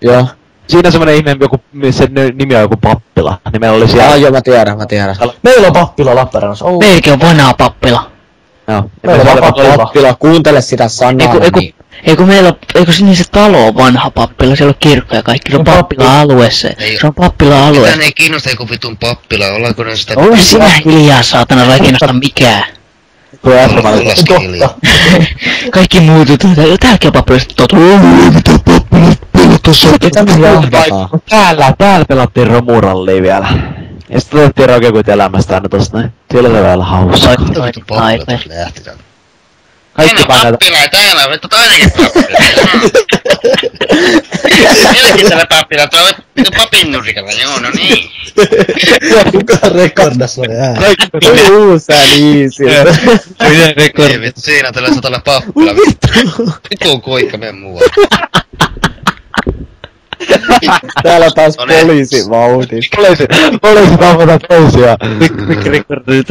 Joo. Siinä semmonen ihme, se nimi on joku Pappila. Niin meillä oli siellä... Joo, mä tiedän. Meillä on Pappila Lappeenrannassa. Meilläkin on vanha Pappila. Joo. Meillä on Pappila. Kuuntele sitä sanaa. Eikö sinne se talo on vanha Pappila, siellä on kirkko ja kaikki, se on Pappila-alue se. Se on Pappila-alue. Ketään ei kiinnosta joku vitun Pappila, ollaanko ne sitä... Ole sinä hiljaa, saatana, vai kiinnosta mikään. Tuo äsken Totta. Kaikki muut jutut, täälläkin on Pappila, sitten totta. Mitä Pappila tossa? Mitä me jahdataan? Täällä pelattiin romurallia vielä. Ja sitten otettiin Rockekuit elämästä aina tosta näin. Siellä oli vielä hauska. Mitä vitun Pappila tuossa lähti täältä? Kaikki Täällä on Pappila ja täällä on vittu toinenkin Pappila. Meilläkin täällä Pappila, tuolla on vittu papin nurkalla, joo no niin. Kuka rekordas oli ääni? Oli uusää niin siltä. Miten Ei vittu, siinä tällä satalla Pappila. Vitun kuikka mene muualle. Täällä taas poliisi vauhdissa. Poliisi tappata toisia. Mikä rekordi